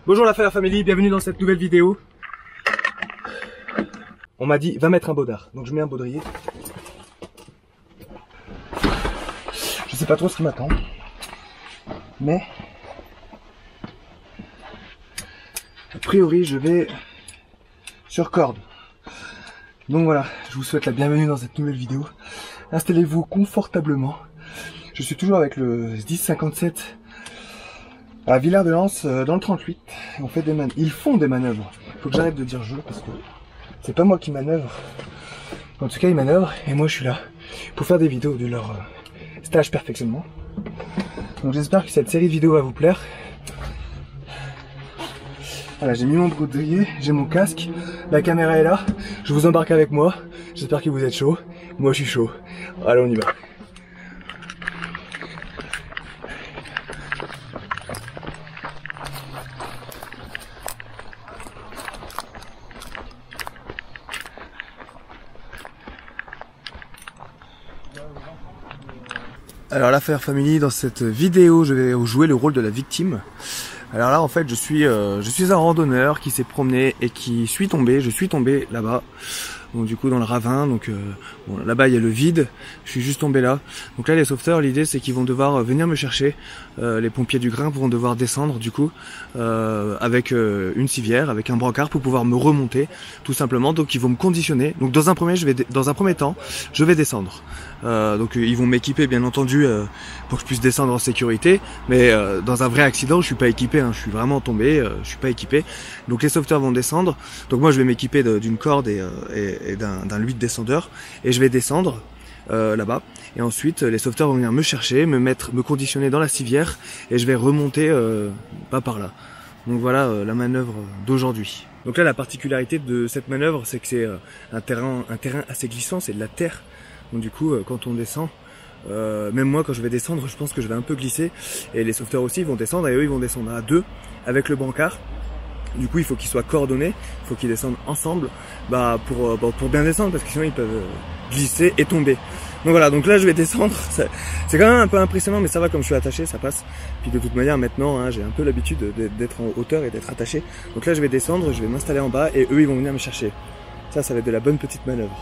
Bonjour la Fire Family, bienvenue dans cette nouvelle vidéo. On m'a dit va mettre un baudard, donc je mets un baudrier. Je sais pas trop ce qui m'attend, mais a priori je vais sur corde. Donc voilà, je vous souhaite la bienvenue dans cette nouvelle vidéo. Installez-vous confortablement. Je suis toujours avec le 1057 à Villard-de-Lans dans le 38. On fait des Ils font des manœuvres. Faut que j'arrête de dire je parce que c'est pas moi qui manœuvre. En tout cas, ils manœuvrent et moi je suis là pour faire des vidéos de leur stage perfectionnement. Donc j'espère que cette série de vidéos va vous plaire. Voilà, j'ai mis mon baudrier, j'ai mon casque, la caméra est là, je vous embarque avec moi. J'espère que vous êtes chaud. Moi je suis chaud. Allez, on y va. Alors la Fire Family, dans cette vidéo, je vais jouer le rôle de la victime. Alors là, en fait, je suis un randonneur qui s'est promené et qui suis tombé. Je suis tombé là-bas, donc du coup dans le ravin. Donc bon, là-bas il y a le vide. Je suis juste tombé là. Donc là, les sauveteurs, l'idée c'est qu'ils vont devoir venir me chercher. Les pompiers du Grain vont devoir descendre du coup avec une civière, avec un brancard pour pouvoir me remonter, tout simplement. Donc ils vont me conditionner. Donc dans un premier temps, je vais descendre. Donc ils vont m'équiper bien entendu pour que je puisse descendre en sécurité, mais dans un vrai accident je suis pas équipé, hein, je suis vraiment tombé, je suis pas équipé. Donc les sauveteurs vont descendre, donc moi je vais m'équiper d'une corde et d'un 8 descendeur et je vais descendre là-bas et ensuite les sauveteurs vont venir me chercher, me conditionner dans la civière et je vais remonter pas par là. Donc voilà la manœuvre d'aujourd'hui. Donc là la particularité de cette manœuvre c'est que c'est un terrain assez glissant, c'est de la terre. Donc du coup, quand on descend, même moi quand je vais descendre, je pense que je vais un peu glisser. Et les sauveteurs aussi vont descendre et eux ils vont descendre à deux avec le brancard. Du coup, il faut qu'ils soient coordonnés, il faut qu'ils descendent ensemble pour bien descendre parce que sinon ils peuvent glisser et tomber. Donc voilà, donc là je vais descendre. C'est quand même un peu impressionnant, mais ça va comme je suis attaché, ça passe. Puis de toute manière maintenant, hein, j'ai un peu l'habitude d'être en hauteur et d'être attaché. Donc là je vais descendre, je vais m'installer en bas et eux ils vont venir me chercher. Ça va être de la bonne petite manœuvre.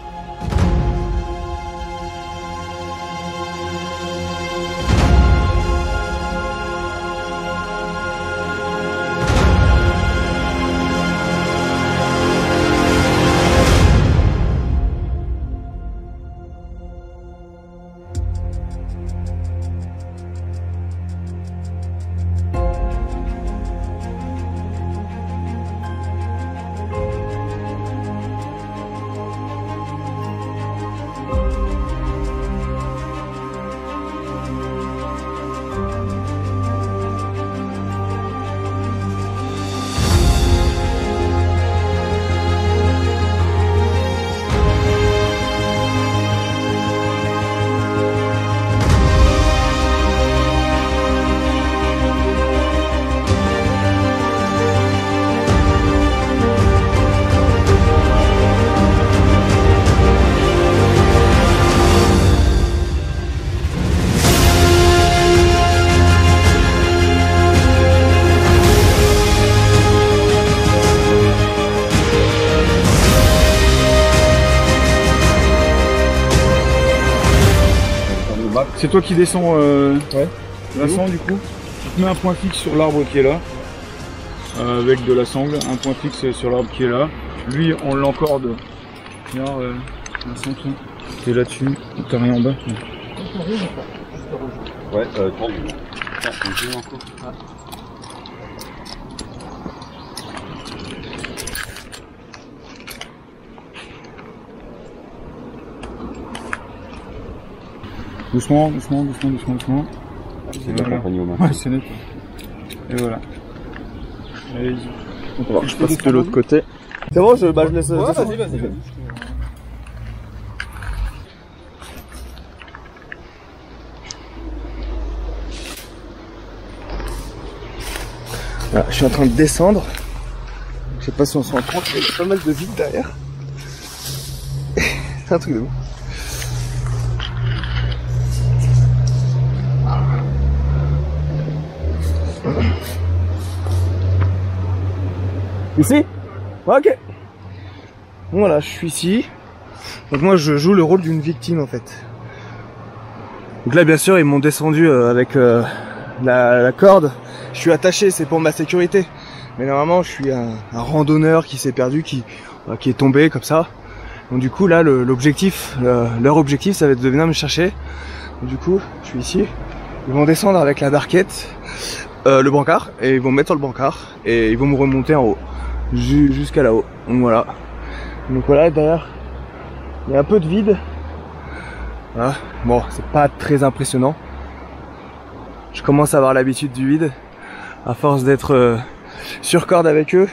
C'est toi qui descends Vincent, du coup. Tu te mets un point fixe sur l'arbre qui est là, avec de la sangle, un point fixe sur l'arbre qui est là. Lui, on l'encorde. Regarde, Vincent, t'es là-dessus, t'as rien en bas. Ouais, 30. On joue encore. Doucement, doucement, doucement, doucement, doucement. C'est bien accompagné aux mains. Ouais, c'est net. Et voilà. Allez, je passe de l'autre côté. C'est bon, je laisse. Ouais, vas-y. Voilà, je suis en train de descendre. Je sais pas si on s'en rend compte, mais il y a pas mal de vide derrière. C'est un truc de ouf. Ici? Ok. Bon, voilà, je suis ici. Donc moi je joue le rôle d'une victime en fait. Donc là bien sûr ils m'ont descendu avec la corde. Je suis attaché, c'est pour ma sécurité. Mais normalement je suis un randonneur qui s'est perdu, qui est tombé comme ça. Donc du coup là l'objectif, leur objectif ça va être de venir me chercher. Donc, du coup je suis ici. Ils vont descendre avec la barquette, le brancard, et ils vont me mettre sur le brancard et ils vont me remonter en haut. Jusqu'à là-haut. Donc voilà. Donc voilà, derrière il y a un peu de vide. Voilà. Bon, c'est pas très impressionnant. Je commence à avoir l'habitude du vide à force d'être sur corde avec eux.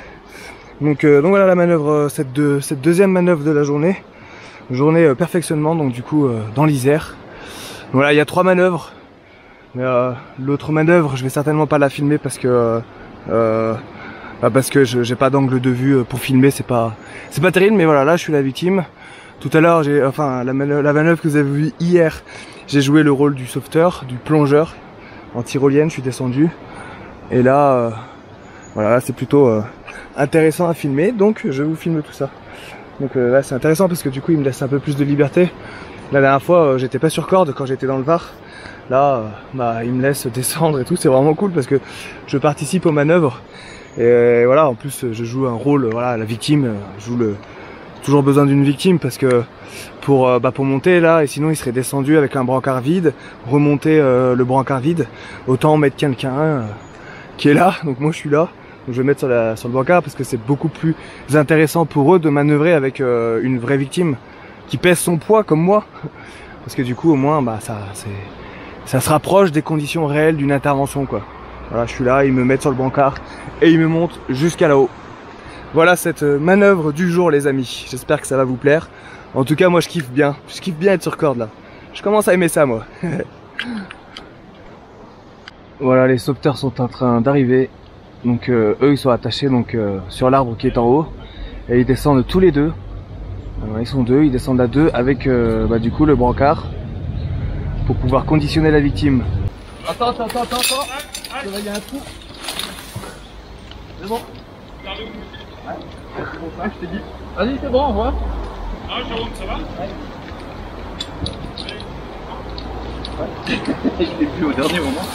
Donc voilà la manœuvre, cette deuxième manœuvre de la journée. Journée perfectionnement, donc du coup dans l'Isère. Voilà, il y a 3 manœuvres. Mais l'autre manœuvre, je vais certainement pas la filmer parce que j'ai pas d'angle de vue pour filmer, c'est pas terrible. Mais voilà, là je suis la victime. Tout à l'heure, la manœuvre que vous avez vue hier, j'ai joué le rôle du sauveteur, du plongeur en tyrolienne, je suis descendu. Et là, voilà, c'est plutôt intéressant à filmer, donc je vous filme tout ça. Donc là, c'est intéressant parce que du coup, il me laisse un peu plus de liberté. La dernière fois, j'étais pas sur corde quand j'étais dans le Var. Là, il me laisse descendre et tout, c'est vraiment cool parce que je participe aux manœuvres. Et voilà, en plus, je joue un rôle, voilà, la victime, je joue toujours besoin d'une victime parce que pour monter là, et sinon il serait descendu avec un brancard vide, remonter le brancard vide, autant mettre quelqu'un qui est là. Donc moi je suis là, donc je vais mettre sur le brancard parce que c'est beaucoup plus intéressant pour eux de manœuvrer avec une vraie victime qui pèse son poids comme moi, parce que du coup au moins ça se rapproche des conditions réelles d'une intervention quoi. Voilà, je suis là, ils me mettent sur le brancard et ils me montent jusqu'à là-haut. Voilà cette manœuvre du jour les amis, j'espère que ça va vous plaire. En tout cas moi je kiffe bien être sur corde là. Je commence à aimer ça moi. Voilà, les sauveteurs sont en train d'arriver. Donc eux ils sont attachés donc sur l'arbre qui est en haut. Et ils descendent tous les deux. Alors, ils sont deux, ils descendent à deux avec du coup le brancard. Pour pouvoir conditionner la victime. Attends. Il y a un trou. C'est bon. Ouais, c'est bon, ça, je t'ai dit. Vas-y, c'est bon, on voit. Ah, Jérôme, ça va? Ouais. Je l'ai vu au dernier moment.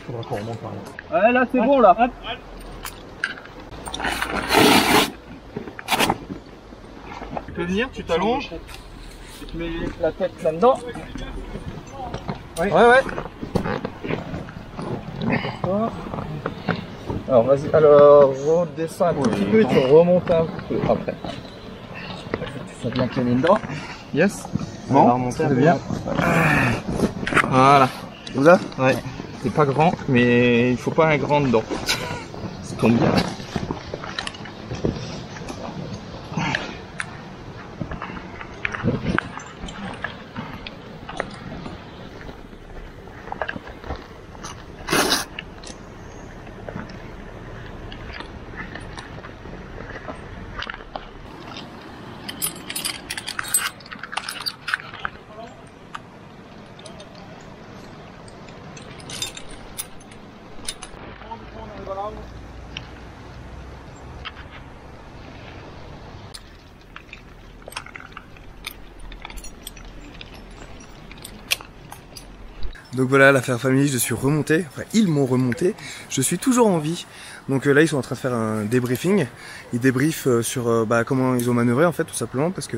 Faudra qu'on remonte par là. Ouais, là, c'est bon, là. Tu peux venir, tu t'allonges. Tu mets la tête là-dedans. Ouais. Alors vas-y, redescends un petit peu et tu remontes un peu après. Ça bien tenir dedans. Yes. Bon, c'est bien. Voilà. Comme ça? Ouais. C'est pas grand, mais il faut pas un grand dedans. Ça tombe bien. Donc voilà, l'affaire famille, je suis remonté, enfin ils m'ont remonté, je suis toujours en vie. Donc là ils sont en train de faire un débriefing, ils débriefent sur comment ils ont manœuvré en fait tout simplement, parce que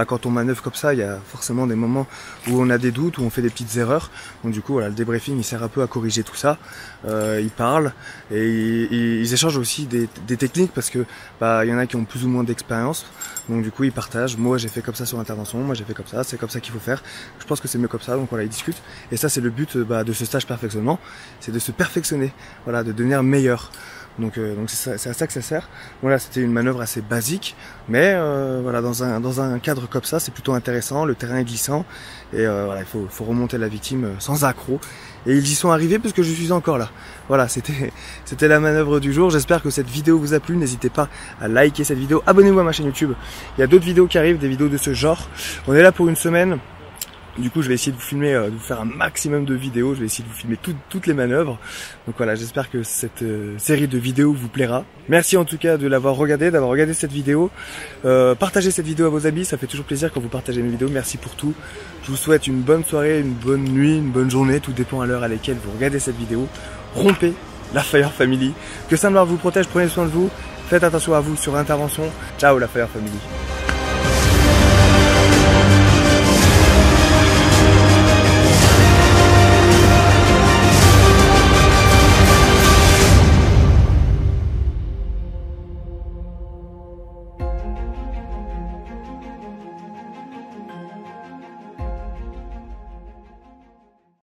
quand on manœuvre comme ça, il y a forcément des moments où on a des doutes, où on fait des petites erreurs. Donc du coup voilà, le débriefing il sert un peu à corriger tout ça, ils parlent et ils échangent aussi des techniques, parce que il y en a qui ont plus ou moins d'expérience. Donc du coup ils partagent, moi j'ai fait comme ça sur l'intervention, moi j'ai fait comme ça, c'est comme ça qu'il faut faire, je pense que c'est mieux comme ça, donc voilà ils discutent. Et ça c'est le but de ce stage perfectionnement, c'est de se perfectionner, voilà, de devenir meilleur. Donc c'est à ça que ça sert. Voilà, c'était une manœuvre assez basique, mais voilà, dans un cadre comme ça, c'est plutôt intéressant. Le terrain est glissant et voilà, il faut remonter la victime sans accroc. Et ils y sont arrivés parce que je suis encore là. Voilà, c'était la manœuvre du jour. J'espère que cette vidéo vous a plu. N'hésitez pas à liker cette vidéo. Abonnez-vous à ma chaîne YouTube. Il y a d'autres vidéos qui arrivent, des vidéos de ce genre. On est là pour une semaine. Du coup, je vais essayer de vous filmer, de vous faire un maximum de vidéos. Je vais essayer de vous filmer toutes les manœuvres. Donc voilà, j'espère que cette série de vidéos vous plaira. Merci en tout cas de l'avoir regardé, d'avoir regardé cette vidéo. Partagez cette vidéo à vos amis, ça fait toujours plaisir quand vous partagez mes vidéos. Merci pour tout. Je vous souhaite une bonne soirée, une bonne nuit, une bonne journée. Tout dépend à l'heure à laquelle vous regardez cette vidéo. Rompez la Fire Family. Que Saint-Loire vous protège, prenez soin de vous. Faites attention à vous sur intervention. Ciao la Fire Family.